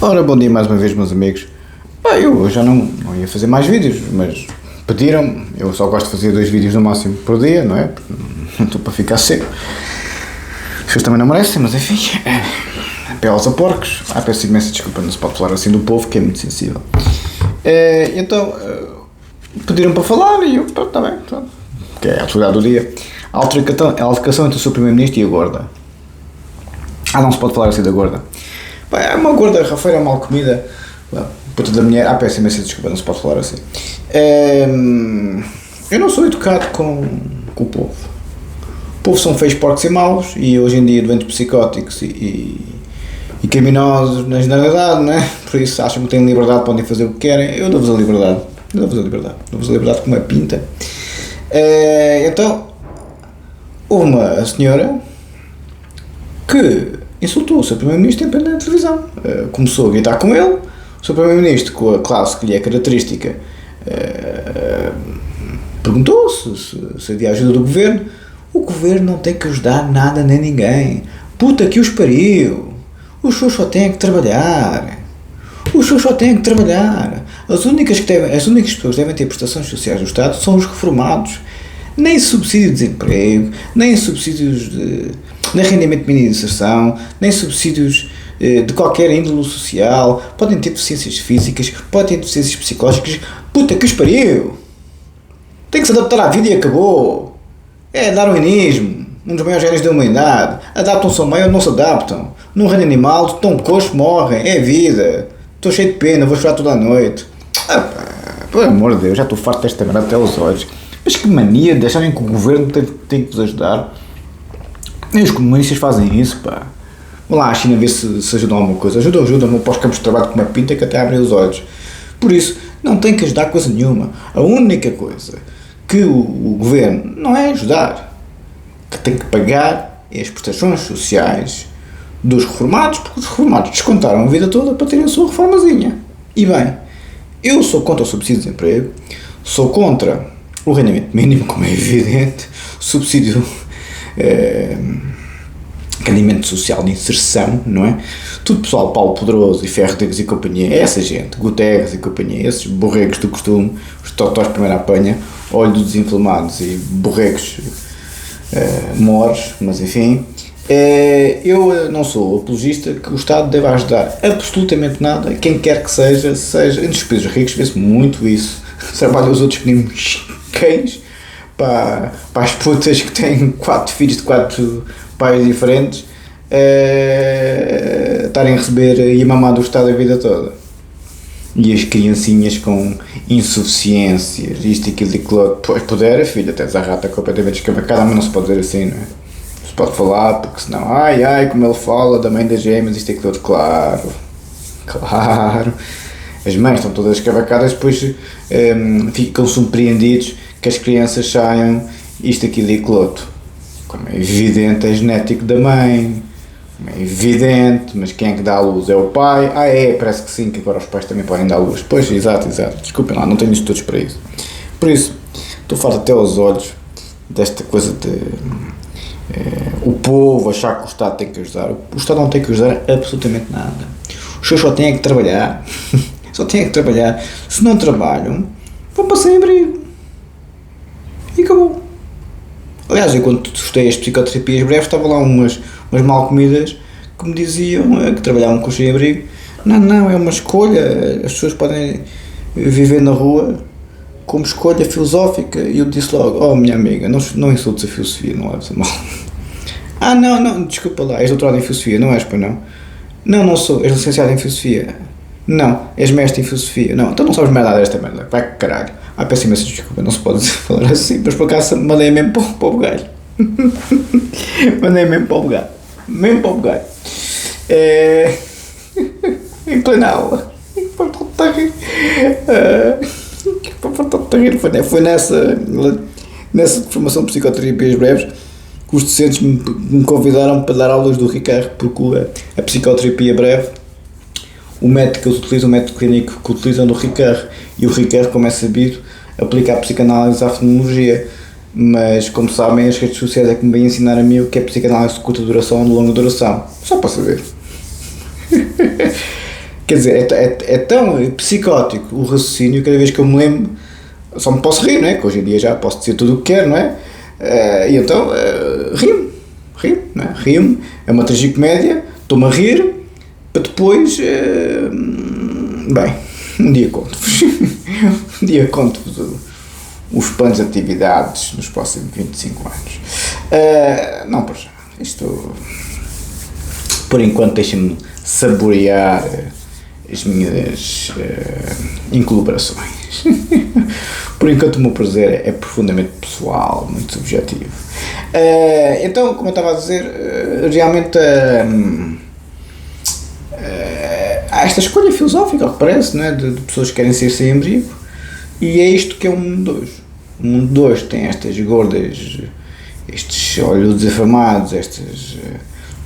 Ora, bom dia mais uma vez, meus amigos. Eu já não ia fazer mais vídeos, mas pediram-me. Eu só gosto de fazer 2 vídeos no máximo por dia, não é? Não estou para ficar seco. As pessoas também não merecem, mas enfim. Pelos a porcos. Peço imensa desculpa, não se pode falar assim do povo, que é muito sensível. Então, pediram para falar e eu, pronto, está bem. Pronto. Que é a atualidade do dia. A altercação entre o seu primeiro-ministro e a gorda. Não se pode falar assim da gorda. É uma gorda rafeira mal comida. Puta da mulher. Peço imensa desculpa, não se pode falar assim. Eu não sou educado com o povo. O povo são feios, porcos e maus, e hoje em dia doentes psicóticos e criminosos na generalidade, não é? Por isso acham que têm liberdade, podem fazer o que querem. Eu dou-vos a liberdade. Dou-vos a liberdade como é pinta. Então, houve uma senhora que insultou o seu primeiro-ministro em plena televisão. Começou a gritar com ele. O seu primeiro-ministro, com a classe que lhe é característica, perguntou se havia ajuda do governo. O governo não tem que ajudar nada nem ninguém. Puta que os pariu. Os senhores só têm que trabalhar. As únicas pessoas que devem ter prestações sociais do Estado são os reformados. Nem subsídio de desemprego, nem subsídios nem rendimento mínimo de inserção, nem subsídios de qualquer índole social. Podem ter deficiências físicas, podem ter deficiências psicológicas. Puta que os pariu. Tem que se adaptar à vida e acabou. É darwinismo, um dos maiores génios da humanidade. Adaptam-se ao meio ou não se adaptam. Num reino animal, estão coxos, morrem. É vida. Estou cheio de pena, vou chorar toda a noite. Pelo amor de Deus, já estou farto desta merda até aos olhos. Mas que mania de acharem que o governo tem que vos ajudar. Nem os comunistas fazem isso, pá. Vão lá à China ver se ajudam alguma coisa. Ajudam-me para os campos de trabalho com uma pinta que até abrem os olhos. Por isso, não tem que ajudar coisa nenhuma. A única coisa que o governo não é ajudar, que tem que pagar é as prestações sociais dos reformados, porque os reformados descontaram a vida toda para terem a sua reformazinha. E bem, eu sou contra o subsídio de desemprego, sou contra o rendimento mínimo, como é evidente, o subsídio rendimento social de inserção, não é? Tudo pessoal, Paulo Poderoso e Ferro Rodrigues e companhia, é essa gente, Guterres e companhia, esses borregos do costume, os totós primeira apanha, olho dos desinflamados e borregos mores, mas enfim. Eu não sou apologista que o Estado deva ajudar absolutamente nada, quem quer que seja entre os países ricos, vê-se muito isso, trabalha os outros meninos cães, para as putas que têm 4 filhos de 4 pais diferentes, estarem a receber e a mamar do Estado a vida toda. E as criancinhas com insuficiências, isto, aquilo e aquilo outro. Pois puder, filha, até desarrata completamente escavacada, mas não se pode dizer assim, não é? Se pode falar, porque senão, como ele fala da mãe das gêmeas, isto e aquilo outro, claro. As mães estão todas escavacadas, depois ficam surpreendidos que as crianças saiam isto, aquilo e aquilo outro. Como é evidente, é genético da mãe, é evidente, mas quem é que dá a luz? É o pai? Parece que sim, que agora os pais também podem dar a luz. Pois, exato, desculpem lá, não tenho estudos para isso. Por isso, estou farto até aos olhos desta coisa de o povo achar que o Estado tem que ajudar. O Estado não tem que ajudar absolutamente nada. Os senhores só têm que trabalhar. Se não trabalham, vão para sem abrigo. E acabou. Aliás, eu quando estudei as psicoterapias breves, estavam lá umas mal comidas que me diziam que trabalhavam com o sem-abrigo. Não, é uma escolha. As pessoas podem viver na rua como escolha filosófica. E eu disse logo, minha amiga, não insultes a filosofia, não leves a mal. Não, desculpa lá, és doutorado em filosofia, não és, pois não? Não sou, és licenciado em filosofia. Não, és mestre em filosofia. Não, então não sabes merda desta merda, vai que caralho. Peço imensa desculpa, não se pode falar assim, mas por acaso mandei mesmo para o galho. Mandei mesmo para o galho. Em plena aula. Foi nessa formação de psicoterapias breves que os docentes me convidaram para dar aulas do Ricard, porque a psicoterapia breve, o método que eles utilizam, o método clínico que utilizam do Ricard, e o Ricard, como é sabido, aplica a psicanálise à fenomenologia, mas como sabem, as redes sociais é que me vêm ensinar a mim o que é psicanálise de curta duração ou de longa duração, só para saber. Quer dizer, é tão psicótico o raciocínio, cada vez que eu me lembro, só me posso rir, não é? Que hoje em dia já posso dizer tudo o que quero, não é? E então, rio-me, não é? Rio-me, é uma tragicomédia, estou-me a rir, para depois, bem, um dia conto-vos, os planos de atividades nos próximos 25 anos. Não, por já, isto, por enquanto, deixa-me saborear as minhas incolubrações. Por enquanto o meu prazer é profundamente pessoal, muito subjetivo. Então, como eu estava a dizer, realmente há esta escolha filosófica, ao que parece, não é? de pessoas que querem ser sem abrigo, e é isto que é o mundo de hoje. O mundo de hoje tem estas gordas, estes olhos afamados,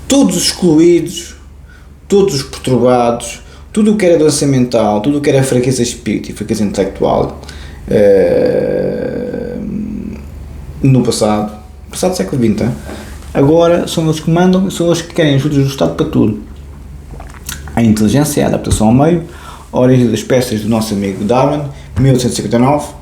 todos os excluídos, todos os perturbados, tudo o que era doença mental, tudo o que era fraqueza de espírito e fraqueza intelectual, no passado do século XX, agora são eles que mandam, são eles que querem ajuda do Estado para tudo. A inteligência e a adaptação ao meio, a origem das espécies do nosso amigo Darwin, 1859,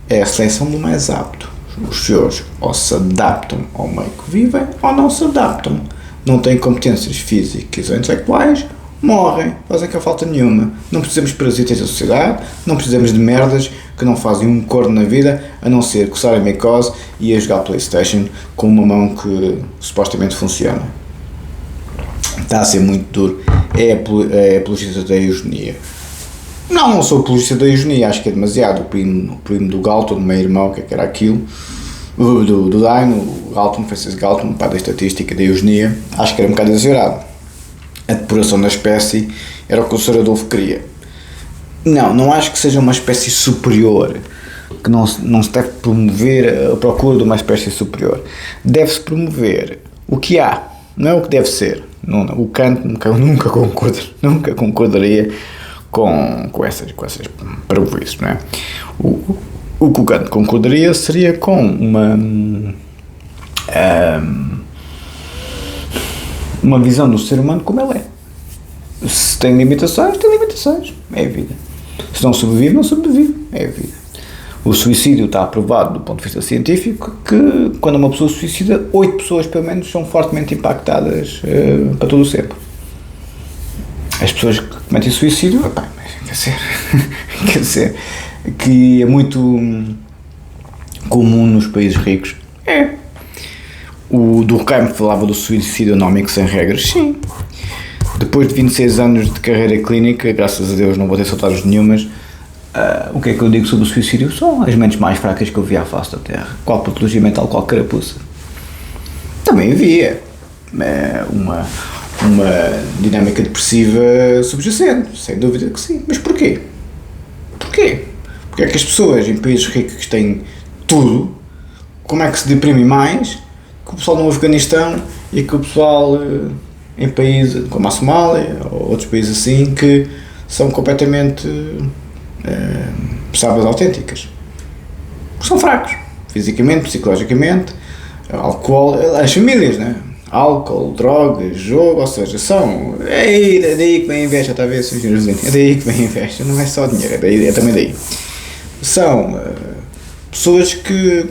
é a seleção do mais apto. Os senhores ou se adaptam ao meio que vivem ou não se adaptam. Não têm competências físicas ou intelectuais, morrem, fazem cá falta nenhuma. Não precisamos de parasitas da sociedade, não precisamos de merdas que não fazem um corno na vida, a não ser coçar a micose e a jogar Playstation com uma mão que supostamente funciona. Está a ser muito duro. É apologista da eugenia. Não sou apologista da eugenia, acho que é demasiado. O primo do Galton, do meu irmão, que era aquilo, do Dino, o Galton, Francis Galton, pai da estatística da eugenia, acho que era um bocado exagerado. A depuração da espécie era o que o Sr. Adolfo queria. Não acho que seja uma espécie superior, que não se deve promover a procura de uma espécie superior. Deve-se promover o que há, não é o que deve ser. O Kant nunca concordaria com essas parvoíces, não é? O que o Kant concordaria seria com uma visão do ser humano como ele é. Se tem limitações, é a vida. Se não sobrevive, é a vida. O suicídio está aprovado do ponto de vista científico que quando uma pessoa se suicida, 8 pessoas pelo menos são fortemente impactadas para todo o sempre. As pessoas que cometem suicídio, quer dizer, que é muito comum nos países ricos. O Durkheim falava do suicídio anómico sem regras, sim. Depois de 26 anos de carreira clínica, graças a Deus não vou ter saudades nenhumas, o que é que eu digo sobre o suicídio? São as mentes mais fracas que eu vi à face da Terra. Qual patologia mental, qual carapuça. Também havia uma dinâmica depressiva subjacente, sem dúvida que sim. Mas porquê? Porque é que as pessoas em países ricos têm tudo, como é que se deprimem mais que o pessoal no Afeganistão e que o pessoal em países como a Somália ou outros países assim que são completamente pessoas autênticas? São fracos, fisicamente, psicologicamente, álcool, as famílias, né? Álcool, drogas, jogo, ou seja, é daí que vem a inveja, está a ver, Sr. Presidente? É daí que vem a inveja, não é só dinheiro, é também daí. São pessoas que,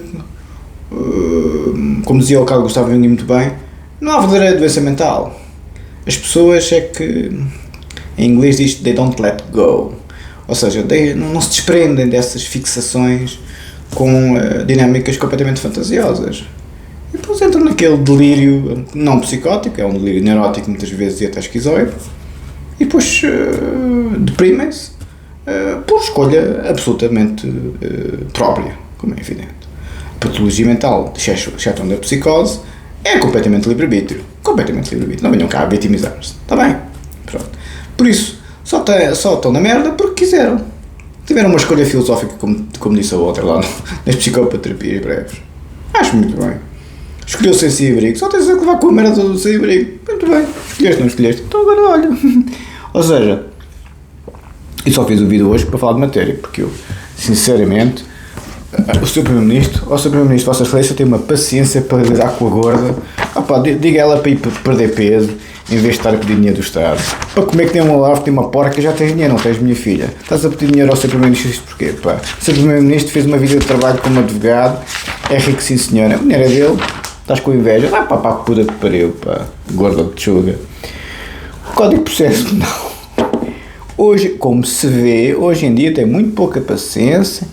como dizia o Carlos Gustavo Jung muito bem, não há verdadeira doença mental. As pessoas é que, em inglês diz, they don't let go, ou seja, não se desprendem dessas fixações com dinâmicas completamente fantasiosas. E depois entram naquele delírio não psicótico, é um delírio neurótico muitas vezes e até esquizoide, e depois deprimem-se por escolha absolutamente própria, como é evidente. A patologia mental, exceto da psicose, é completamente livre-arbítrio, não venham cá a vitimizar-se, está bem? Pronto. Por isso, só estão na merda porque quiseram. Tiveram uma escolha filosófica, como disse a outra lá nas psicopaterapias breves. Acho muito bem. Escolheu ser sem-abrigo, só tens que levar com a merda do sem-abrigo. Muito bem, escolheste, não escolheste, então agora olha. Ou seja, eu só fiz o vídeo hoje para falar de matéria, porque eu, sinceramente, o Sr. Primeiro-Ministro, Vossa Excelência, tem uma paciência para lidar com a gorda. Diga ela para ir perder peso em vez de estar a pedir dinheiro do Estado. Para comer que nem uma larva, tem uma porca, já tens dinheiro, não tens, minha filha. Estás a pedir dinheiro ao seu Primeiro-Ministro, isto porquê, pá? O seu Primeiro-Ministro fez uma vida de trabalho como advogado, é rico sim senhora, o dinheiro é dele, estás com inveja, dá para a puta que pariu, pá, gorda de chuga. O Código de Processo Penal. Hoje, como se vê, hoje em dia tem muito pouca paciência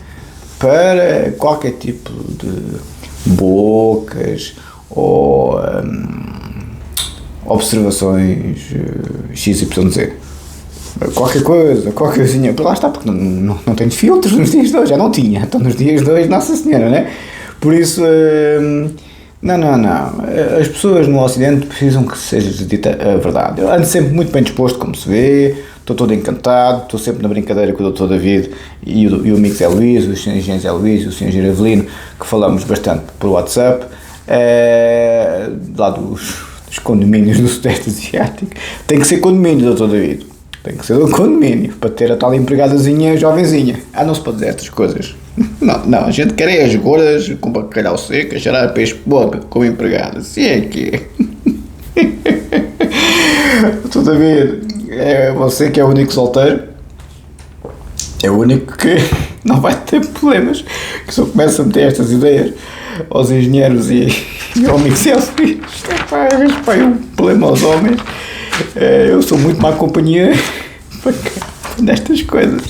para qualquer tipo de bocas ou observações XYZ. Qualquer coisinha, lá está, porque não tenho filtros nos dias de hoje, já não tinha, então nos dias de hoje, Nossa Senhora, né? Por isso, não, as pessoas no Ocidente precisam que seja dita a verdade. Eu ando sempre muito bem disposto, como se vê, estou todo encantado, estou sempre na brincadeira com o Dr. David e o amigo Zé Luís, o Sr. Engenheiro Zé Luís e o Sr. Engenheiro Avelino, que falamos bastante por WhatsApp, lá dos condomínios do Sudeste Asiático. Tem que ser condomínio, Dr. David. Tem que ser um condomínio, para ter a tal empregadazinha jovenzinha. Não se pode dizer estas coisas. Não, a gente quer é as gordas com bacalhau seco, a cheirar a peixe podre como empregada. Assim é que é. Dr. David, você que é o único solteiro, é o único que não vai ter problemas, que só começa a meter estas ideias aos engenheiros e ao amigo Celso. É um problema aos homens. Eu sou muito má companhia nestas coisas.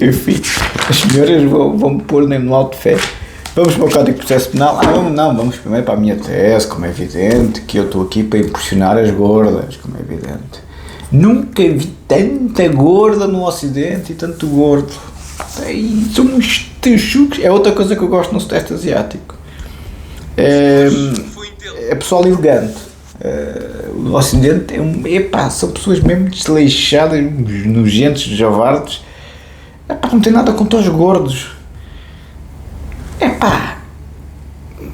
Enfim, as senhoras vão-me pôr no alto de fé. Vamos para o Código de Processo Penal? Vamos primeiro para a minha tese, como é evidente, que eu estou aqui para impressionar as gordas, como é evidente. Nunca vi tanta gorda no Ocidente e tanto gordo. São uns texucos. É outra coisa que eu gosto no Sudeste Asiático. É pessoal elegante. O Ocidente são pessoas mesmo desleixadas, nojentos, javardes. Não tem nada contra os gordos.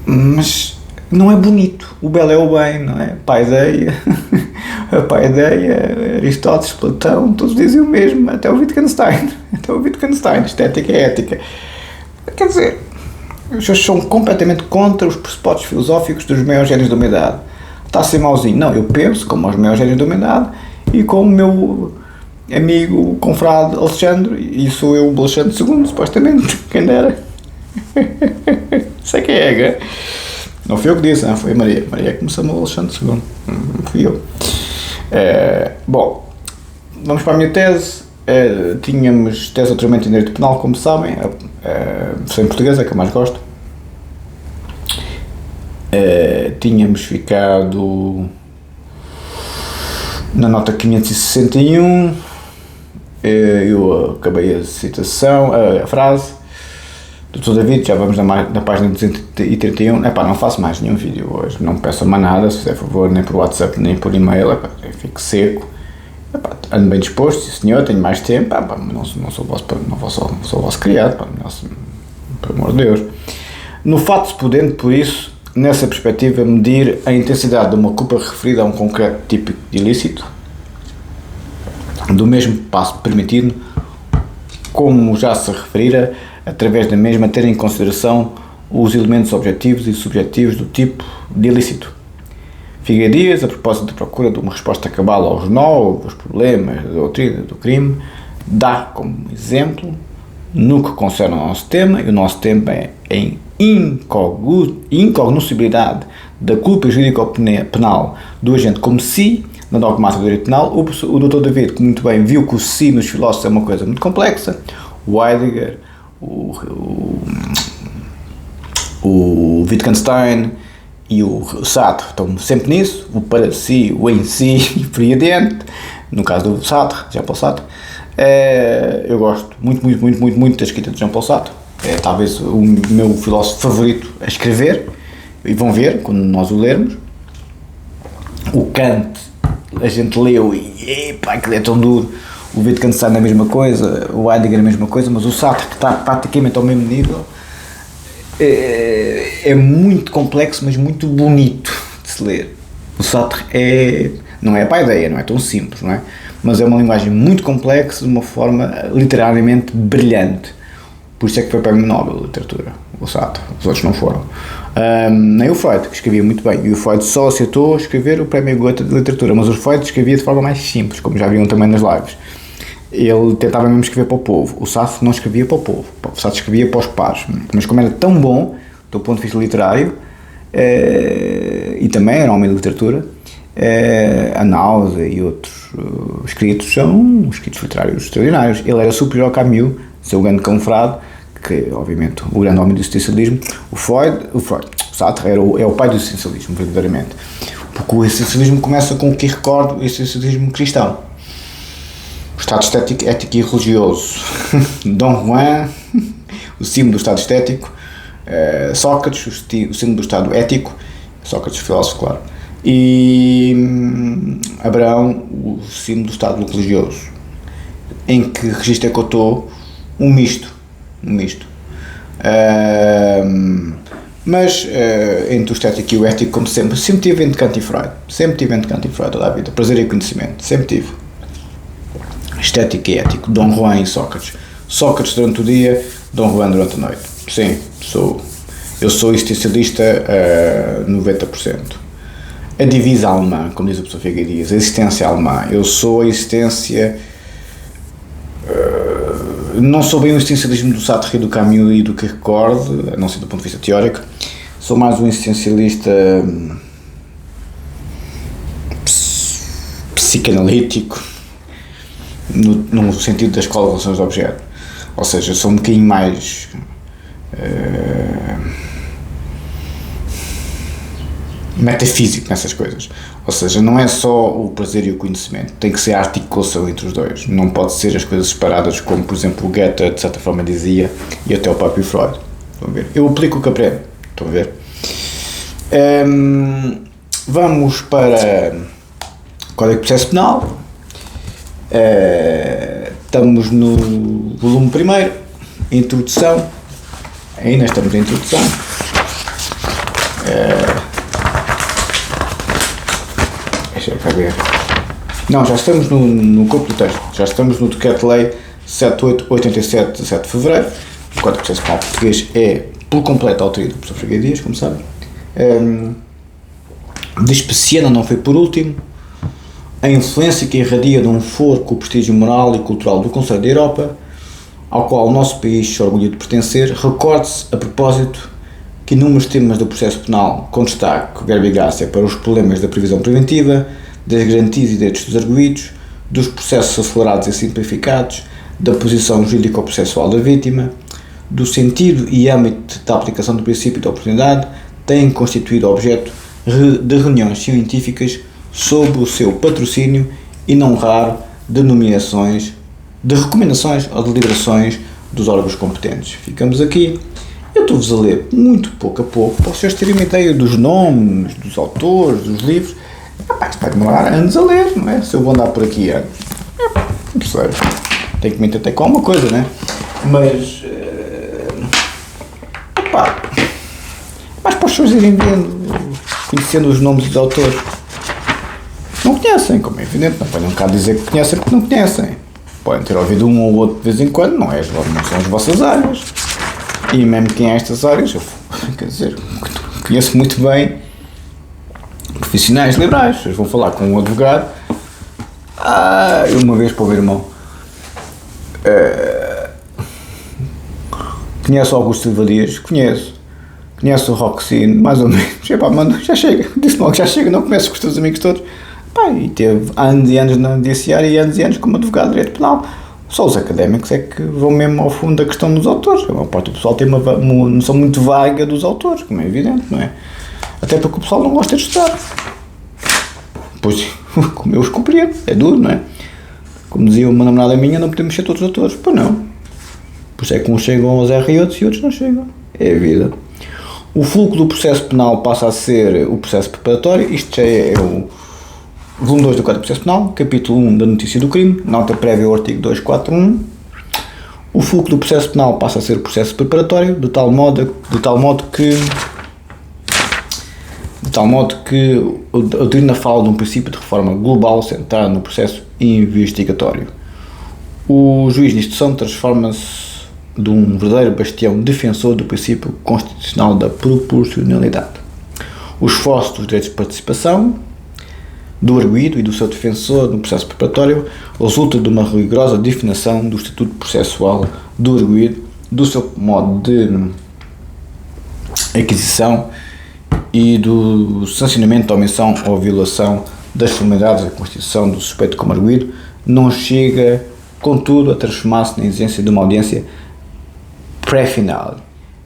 Mas não é bonito. O belo é o bem, não é? A paideia, Aristóteles, Platão, todos dizem o mesmo, até o Wittgenstein, estética é ética. Quer dizer, os senhores são completamente contra os pressupostos filosóficos dos maiores génios da humanidade. Está a ser mauzinho. Não, eu penso como os maiores génios da humanidade e como o meu amigo, confrade Alexandre, e sou eu o Alexandre II, supostamente, quem dera. Sei quem é, não fui eu que disse, não, foi a Maria. Maria que me chamou Alexandre II, não fui eu. Bom, vamos para a minha tese. Tínhamos tese de doutoramento em Direito Penal, como sabem, a versão em português é que eu mais gosto. Tínhamos ficado na nota 561, eu acabei a citação, a frase. Dr. David, já vamos na página 231. Não faço mais nenhum vídeo hoje, não me peçam mais nada, se fizer favor, nem por WhatsApp, nem por e-mail, eu fico seco. Ando bem disposto, sim senhor, tenho mais tempo, não sou o vosso criado, pelo amor de Deus. No fato se podendo, por isso, nessa perspectiva, medir a intensidade de uma culpa referida a um concreto tipo de ilícito, do mesmo passo permitido, como já se referira, através da mesma ter em consideração os elementos objetivos e subjetivos do tipo de ilícito. Figueiredo Dias, a propósito da procura de uma resposta cabal aos novos problemas da doutrina do crime, dá como exemplo, no que concerne ao nosso tema, e o nosso tema é em incognoscibilidade da culpa jurídico-penal do agente como si, na dogmática do direito penal. O Dr. David, que muito bem viu que o si nos filósofos é uma coisa muito complexa, o Heidegger, o Wittgenstein e o Sartre estão sempre nisso, o para si, o em si e por aí adiante. No caso do Sartre, Jean-Paul Sartre, eu gosto muito da escrita de Jean-Paul Sartre. É talvez o meu filósofo favorito a escrever, e vão ver quando nós o lermos. O Kant a gente leu e aquilo é tão duro. O Wittgenstein é a mesma coisa, o Heidegger é a mesma coisa, mas o Sartre, que está praticamente ao mesmo nível, é muito complexo, mas muito bonito de se ler. O Sartre não é para a ideia, não é tão simples, não é? Mas é uma linguagem muito complexa, de uma forma literariamente brilhante. Por isso é que foi para o Prémio Nobel de Literatura, o Sartre, os outros não foram. Nem o Freud, que escrevia muito bem, e o Freud só aceitou escrever o Prémio Goethe de Literatura, mas o Freud escrevia de forma mais simples, como já viram também nas lives. Ele tentava mesmo escrever para o povo. O Sartre não escrevia para o povo, o Sartre escrevia para os pares, mas como era tão bom do ponto de vista literário, e também era homem de literatura, a Náusea e outros escritos são escritos literários extraordinários. Ele era superior ao Camus, seu grande confrade, que obviamente o grande homem do existencialismo. O Sartre é o pai do existencialismo, verdadeiramente, porque o existencialismo começa com o que recorda o existencialismo cristão: o estado estético, ético e religioso. Dom Juan, o símbolo do estado estético; Sócrates, o símbolo do estado ético, Sócrates filósofo, claro, e Abraão, o símbolo do estado religioso. Em que registro é que eu estou? Um misto. Mas entre o estético e o ético, como sempre tive entre Kant e Freud, toda a vida, prazer e conhecimento, sempre tive. Estético e ético, Dom Juan e Sócrates durante o dia, Dom Juan durante a noite. Sim, eu sou existencialista 90%. A divisa alemã, como diz o professor Figueiredo, a existência alemã. Eu sou a existência... não sou bem o existencialismo do Sartre, do Camus e do Kierkegaard, a não ser do ponto de vista teórico. Sou mais um existencialista psicanalítico, no sentido da escola de relações de objeto. Ou seja, sou um bocadinho mais metafísico nessas coisas. Ou seja, não é só o prazer e o conhecimento, tem que ser a articulação entre os dois. Não pode ser as coisas separadas, como por exemplo o Goethe de certa forma dizia, e até o próprio Freud. Estão a ver? Eu aplico o que aprendo. Estão a ver? Vamos para Código de Processo Penal. Estamos no volume 1º, introdução. Ainda estamos em introdução. Deixa eu ver. Não, já estamos no corpo do texto. Já estamos no Decreto-Lei 7887 de 7 de Fevereiro. O Código de Processo Penal português é por completo autoria do professor Figueiredo Dias, como sabem. Despeciando, não foi por último, a influência que irradia de um foro com o prestígio moral e cultural do Conselho da Europa, ao qual o nosso país se orgulha de pertencer. Recorde-se, a propósito, que inúmeros temas do processo penal, com destaque, verbo e graça, para os problemas da previsão preventiva, das garantias e direitos dos arguidos, dos processos acelerados e simplificados, da posição jurídico-processual da vítima, do sentido e âmbito da aplicação do princípio da oportunidade, têm constituído objeto de reuniões científicas sob o seu patrocínio e, não raro, de recomendações ou deliberações dos órgãos competentes. Ficamos aqui. Eu estou-vos a ler muito pouco a pouco, para vocês terem uma ideia dos nomes, dos autores, dos livros. Isto vai demorar anos a ler, não é? Se eu vou andar por aqui anos. Não sei. Tenho que me entender com alguma coisa, não é? Mas para as pessoas irem vendo, conhecendo os nomes dos autores. Não conhecem, como é evidente, não podem um bocado dizer que conhecem porque não conhecem. Podem ter ouvido um ou outro de vez em quando, não são as vossas áreas. E mesmo quem é estas áreas, quer dizer, conheço muito bem profissionais liberais. Eles vão falar com um advogado. Eu uma vez para o meu irmão. Conheço o Augusto Silva Dias? Conheço o Roxine, mais ou menos. Já chega. Disse logo, já chega, não começo com os teus amigos todos. E teve anos e anos na judiciária e anos como advogado de direito penal. Só os académicos é que vão mesmo ao fundo da questão dos autores. A maior parte do pessoal tem uma noção muito vaga dos autores, como é evidente, não é? Até porque o pessoal não gosta de estudar. Pois, como eu os compreendo, é duro, não é? Como dizia uma namorada minha, não podemos ser todos autores. Pois não. Por isso é que uns chegam aos R8 e outros não chegam. É a vida. O fluxo do processo penal passa a ser o processo preparatório. Isto já é o volume 2 do Código de Processo Penal, capítulo 1 da notícia do crime, nota prévia ao artigo 241. O fluxo do processo penal passa a ser o processo preparatório, de tal modo que a doutrina fala de um princípio de reforma global centrado no processo investigatório. O juiz de instrução transforma-se de um verdadeiro bastião defensor do princípio constitucional da proporcionalidade. O esforço dos direitos de participação do arguido e do seu defensor no processo preparatório resulta de uma rigorosa definição do estatuto processual do arguido, do seu modo de aquisição e do sancionamento da omissão ou violação das formalidades da constituição do suspeito como arguido, não chega, contudo, a transformar-se na exigência de uma audiência pré-final,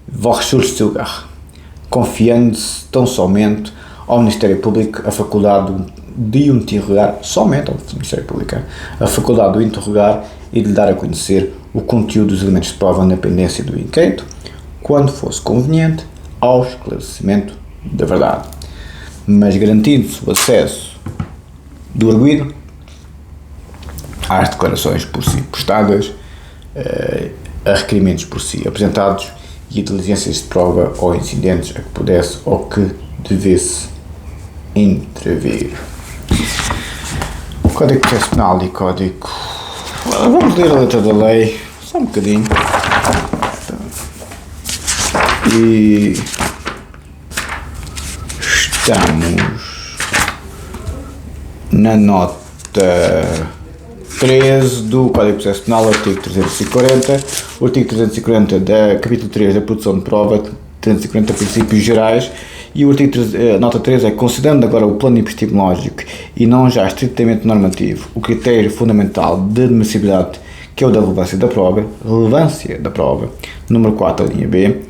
Vorschusszüger, confiando-se tão somente ao Ministério Público a faculdade de o interrogar, somente ao Ministério Público, a faculdade de o interrogar e de lhe dar a conhecer o conteúdo dos elementos de prova na pendência do inquérito, quando fosse conveniente, ao esclarecimento da verdade, mas garantindo-se o acesso do arguido às declarações por si prestadas, a requerimentos por si apresentados e a diligências de prova ou incidentes a que pudesse ou que devesse intervir. Código de Processo Penal e Código... Vamos ler a letra da lei, só um bocadinho. E estamos na nota 13 do Código de Processo Penal, artigo 340. O artigo 340 da capítulo 3 da produção de prova, 340 princípios gerais. E o artigo nota 3 é: considerando agora o plano epistemológico e não já estritamente normativo, o critério fundamental de admissibilidade, que é o da relevância da prova, número 4, a linha B,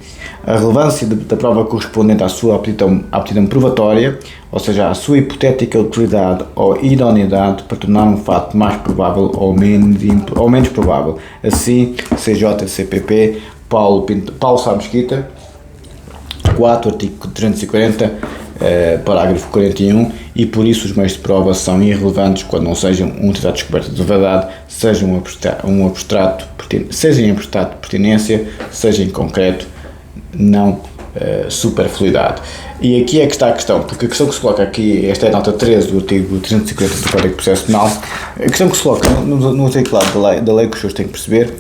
a relevância da prova correspondente à sua aptidão provatória, ou seja, à sua hipotética utilidade ou idoneidade para tornar um fato mais provável ou menos provável. Assim, CJCPP, Paulo Sá Mesquita, 4, artigo 340, parágrafo 41, e por isso os meios de prova são irrelevantes quando não sejam um tratado de descoberta de verdade, seja em abstrato pertinência, seja em concreto não superfluidade. E aqui é que está a questão, porque a questão que se coloca aqui, esta é a nota 13 do artigo 350 do Código de Processo Penal, a questão que se coloca no articulado da lei que os senhores têm que perceber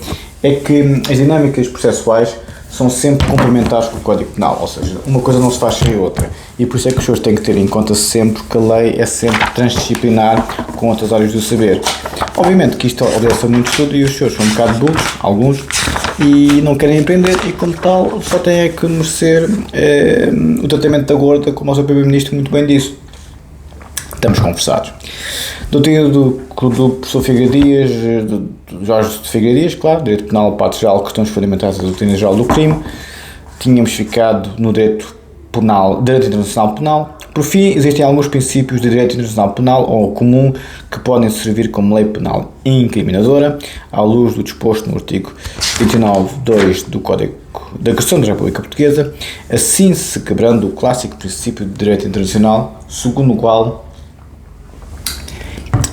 é que as dinâmicas processuais são sempre complementares com o Código Penal, ou seja, uma coisa não se faz sem a outra, e por isso é que os senhores têm que ter em conta sempre que a lei é sempre transdisciplinar com outras áreas do saber. Obviamente que isto obedece a muito estudo e os senhores são um bocado burros, alguns, e não querem aprender, e como tal só têm é que merecer o tratamento da gorda, como o seu Primeiro-Ministro muito bem disse. Estamos conversados. Doutrina do professor Figueiredo Dias, Jorge de Figueiredo Dias, claro, Direito Penal, Parte Geral, Questões Fundamentais da Doutrina Geral do Crime. Tínhamos ficado no Direito Internacional Penal. Por fim, existem alguns princípios de Direito Internacional Penal ou comum que podem servir como lei penal incriminadora, à luz do disposto no artigo 29.2 do Código da Constituição da República Portuguesa, assim se quebrando o clássico princípio de Direito Internacional, segundo o qual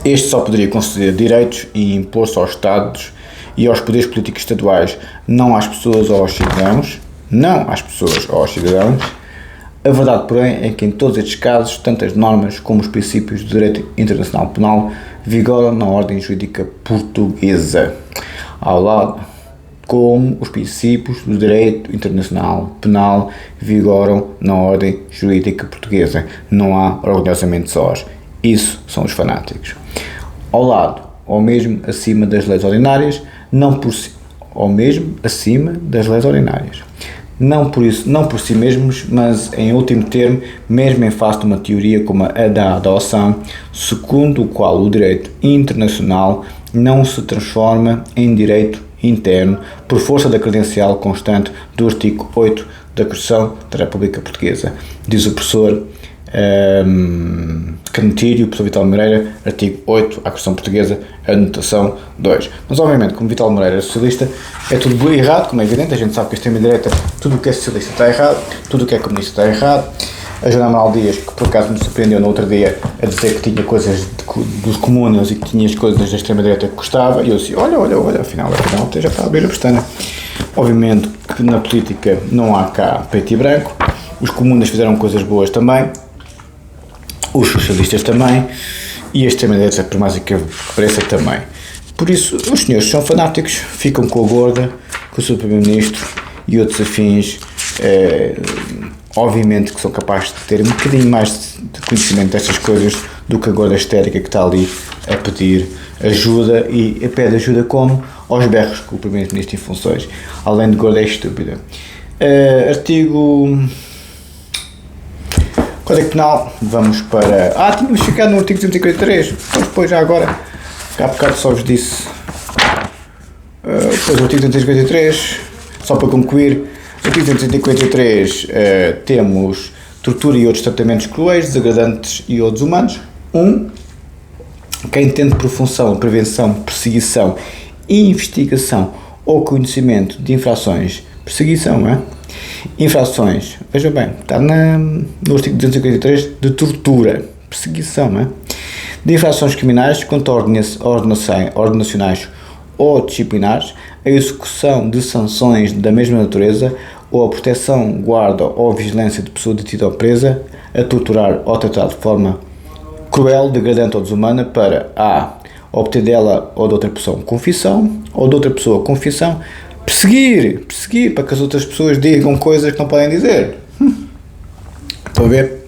este só poderia conceder direitos e impor-se aos Estados e aos poderes políticos estaduais, não às pessoas ou aos cidadãos. A verdade, porém, é que em todos estes casos, tanto as normas como os princípios do direito internacional penal vigoram na ordem jurídica portuguesa, ao lado como os princípios do direito internacional penal vigoram na ordem jurídica portuguesa. Não há orgulhosamente sós. Isso são os fanáticos. Ao lado, ou mesmo acima das leis ordinárias, não por si mesmos, mas em último termo, mesmo em face de uma teoria como a da adoção, segundo o qual o direito internacional não se transforma em direito interno por força da credencial constante do artigo 8 da Constituição da República Portuguesa. Diz o professor Canetírio, professor Vital Moreira, artigo 8, à Constituição Portuguesa, anotação 2. Mas obviamente, como Vital Moreira é socialista, é tudo errado, como é evidente, a gente sabe que a extrema-direita, tudo o que é socialista está errado, tudo o que é comunista está errado. A Joana Amaral Dias, que por acaso me surpreendeu no outro dia a dizer que tinha coisas dos comunas e que tinha as coisas da extrema-direita que gostava, e eu disse, olha, afinal já está a abrir a pestana. Obviamente que na política não há cá preto e branco, os comunas fizeram coisas boas também, os socialistas também, e a extrema-direita, por mais que pareça, também. Por isso, os senhores são fanáticos, ficam com a gorda, que o seu Primeiro-Ministro e outros afins, obviamente que são capazes de ter um bocadinho mais de conhecimento destas coisas do que agora a histérica que está ali a pedir ajuda, e pede ajuda como? Aos berros com o Primeiro-Ministro em funções, além de gorda é estúpida. Artigo... Código Penal, vamos para... tínhamos ficado no artigo 243, depois já agora, há bocado só vos disse. Depois o artigo 253, só para concluir, no artigo 253 temos tortura e outros tratamentos cruéis, desagradantes e ou desumanos. Quem tende por função prevenção, perseguição, investigação ou conhecimento de infrações, perseguição, não é? Infrações, veja bem, está no artigo 253 de tortura, perseguição, não é? De infrações criminais contra ordenacionais ou disciplinares, a execução de sanções da mesma natureza ou a proteção, guarda ou vigilância de pessoa detida ou presa, a torturar ou tratar de forma cruel, degradante ou desumana para obter dela ou de outra pessoa confissão, ou de outra pessoa confissão, perseguir para que as outras pessoas digam coisas que não podem dizer. Estão a ver?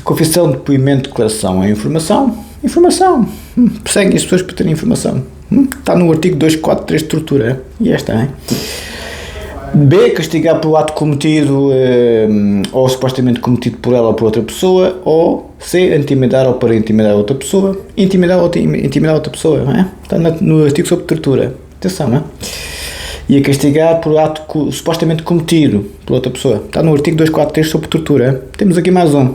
Confissão, depoimento, declaração é informação. Perseguem as pessoas para terem informação. Está no artigo 243 de tortura. E esta, hein? B. Castigar pelo ato cometido ou supostamente cometido por ela ou por outra pessoa. Ou C. Intimidar ou para intimidar outra pessoa. Intimidar outra pessoa, não é? Está no artigo sobre tortura. Atenção, não é? E a castigar por ato supostamente cometido por outra pessoa. Está no artigo 243 sobre tortura. Temos aqui mais um.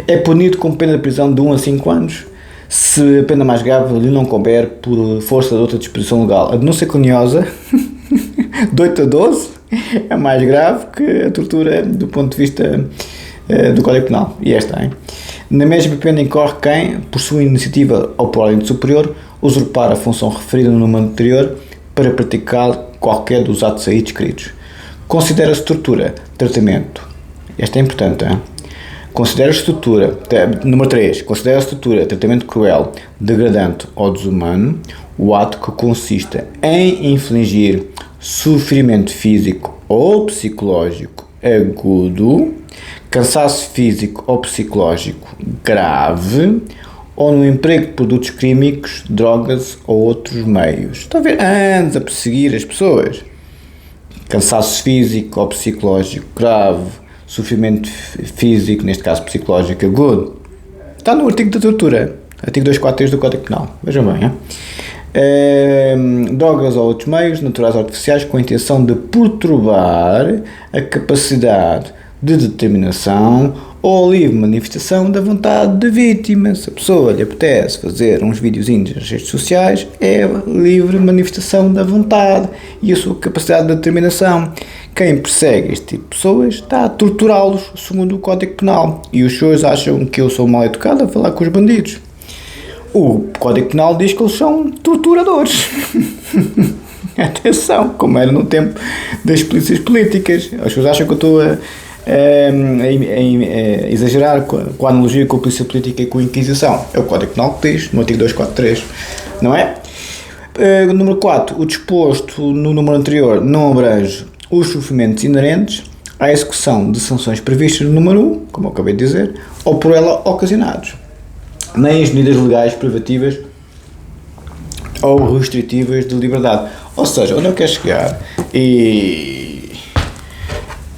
É punido com pena de prisão de 1 a 5 anos se a pena mais grave lhe não couber por força de outra disposição legal. A denúncia caluniosa de 8 a 12 é mais grave que a tortura do ponto de vista do Código Penal. E esta, hein? Na mesma pena incorre quem, por sua iniciativa ou por ordem superior, usurpar a função referida no número anterior para praticar qualquer dos atos aí descritos. Considera-se tortura, tratamento. Esta é importante, hein? Considera-se tortura, número 3, considera-se tortura, tratamento cruel, degradante ou desumano, o ato que consiste em infligir sofrimento físico ou psicológico agudo, cansaço físico ou psicológico grave, ou no emprego de produtos químicos, drogas ou outros meios. Estão a ver? Antes a perseguir as pessoas. Cansaço físico ou psicológico grave, sofrimento físico, neste caso psicológico agudo. Está no artigo da tortura, artigo 243 do Código Penal. Vejam bem, drogas ou outros meios naturais ou artificiais com a intenção de perturbar a capacidade de determinação ou livre manifestação da vontade da vítima. Se a pessoa lhe apetece fazer uns videozinhos nas redes sociais, é livre manifestação da vontade e a sua capacidade de determinação. Quem persegue este tipo de pessoas está a torturá-los segundo o Código Penal, e os senhores acham que eu sou mal educado a falar com os bandidos. O Código Penal diz que eles são torturadores. Atenção, como era no tempo das polícias políticas. As pessoas acham que eu estou a exagerar com a analogia com a polícia política e com a Inquisição. É o Código Penal que diz, no artigo 243, não é? Número 4. O disposto no número anterior não abrange os sofrimentos inerentes à execução de sanções previstas no número 1, como eu acabei de dizer, ou por ela ocasionados, nem as medidas legais privativas ou restritivas de liberdade. Ou seja, onde eu quero chegar, e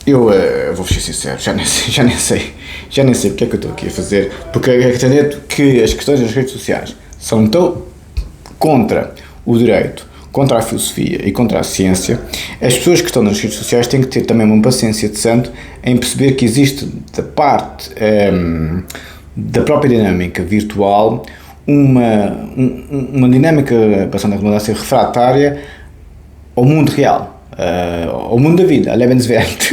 eu vou ser sincero, já nem sei o que é que eu estou aqui a fazer, porque acredito que as questões das redes sociais são tão contra o direito, contra a filosofia e contra a ciência. As pessoas que estão nas redes sociais têm que ter também uma paciência de santo em perceber que existe da parte da própria dinâmica virtual uma dinâmica, passando a redundância, refratária ao mundo real, ao mundo da vida, à Lebenswelt,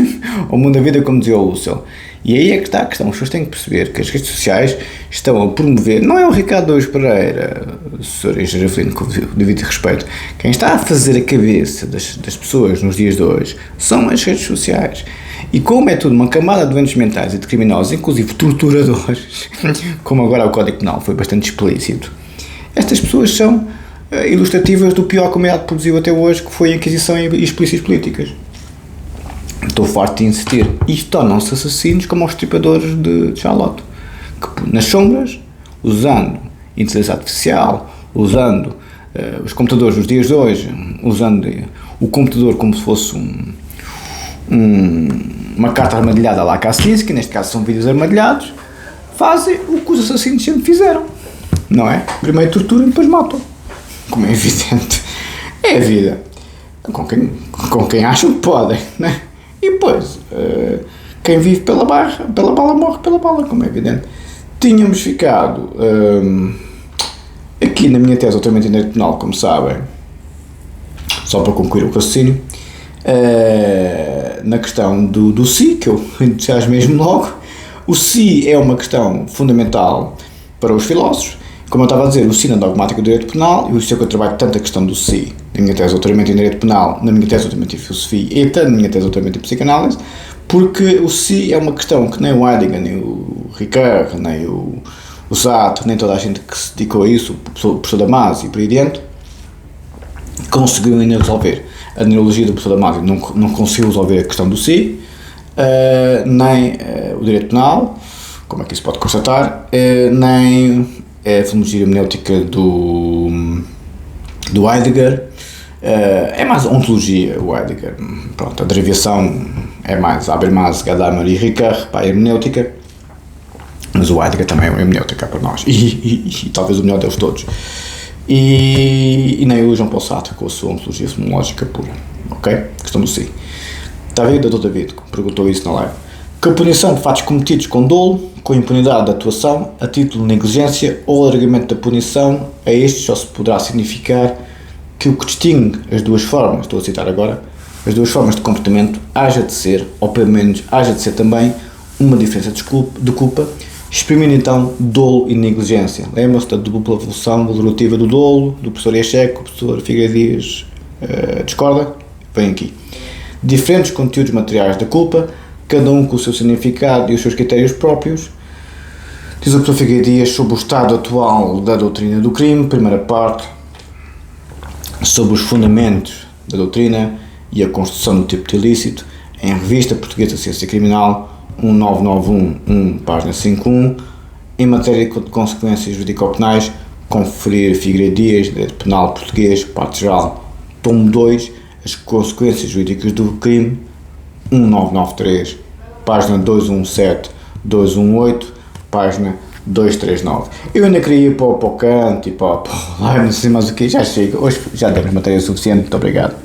ao mundo da vida, como dizia o Husserl. E aí é que está a questão. As pessoas têm que perceber que as redes sociais estão a promover, não é o Ricardo Araújo Pereira, o Sr. Engenheiro Avelino, com o devido respeito, quem está a fazer a cabeça das pessoas nos dias de hoje são as redes sociais. E como é tudo uma camada de doentes mentais e de criminosos, inclusive torturadores, como agora o Código Penal foi bastante explícito, estas pessoas são ilustrativas do pior que a humanidade produziu até hoje, que foi a Inquisição e as polícias políticas. Estou farto de insistir. Isto tornam-se assassinos como os tripadores de Charlotte, que nas sombras, usando inteligência artificial, usando os computadores dos dias de hoje, usando o computador como se fosse uma carta armadilhada lá Kaspersky, neste caso são vídeos armadilhados, fazem o que os assassinos sempre fizeram, não é? Primeiro torturam e depois matam, como é evidente. É a vida, com quem acham que podem, né? E depois, quem vive pela bala morre pela bala, como é evidente. Tínhamos ficado aqui na minha tese, doutoramento em Direito Penal, como sabem, só para concluir o raciocínio, na questão do si, que eu já mesmo logo. O si é uma questão fundamental para os filósofos. Como eu estava a dizer, o si na dogmática do direito penal, e isso é que eu trabalho tanto a questão do si na minha tese de doutoramento em Direito Penal, na minha tese de doutoramento em Filosofia e até na minha tese de doutoramento em Psicanálise, porque o si é uma questão que nem o Heidegger, nem o Ricard, nem o Sartre, nem toda a gente que se dedicou a isso, o professor Damasio e por aí adiante, conseguiu ainda resolver. A neurologia do professor Damasio não conseguiu resolver a questão do si, nem o direito penal, como é que isso pode constatar, nem a filologia hermenêutica do Heidegger, é mais a ontologia, o Heidegger, pronto, a derivação é mais Habermas, Gadamer e Ricard para a hermenêutica, mas o Heidegger também é uma hermenêutica para nós, e talvez o melhor deles todos. E nem o João Paulo Sartre com a sua ontologia fenomenológica pura, ok? Questão do si. Está a ver, Dr. David, que perguntou isso na live. Que a punição de fatos cometidos com dolo, com impunidade de atuação, a título de negligência ou alargamento da punição, a estes só se poderá significar que o que distingue as duas formas, estou a citar agora, as duas formas de comportamento, haja de ser, ou pelo menos haja de ser também, uma diferença de culpa, exprimindo então dolo e negligência. Lembra-se da dupla evolução valorativa do dolo, do professor Iecheco, o professor Figueiredo Dias discorda? Vem aqui. Diferentes conteúdos materiais da culpa, cada um com o seu significado e os seus critérios próprios. Diz o professor Figueiredo Dias sobre o estado atual da doutrina do crime, primeira parte, sobre os fundamentos da doutrina e a construção do tipo de ilícito, em Revista Portuguesa de Ciência Criminal, 1991, página 51, em matéria de consequências jurídico-penais, conferir Figueiredo Dias, Direito Penal Português, parte geral, tomo 2, as consequências jurídicas do crime, 1993, página 217, 218, página 239. Eu ainda queria ir para o canto e para o live, não sei mais o que, já chega, hoje já demos matéria suficiente, muito obrigado.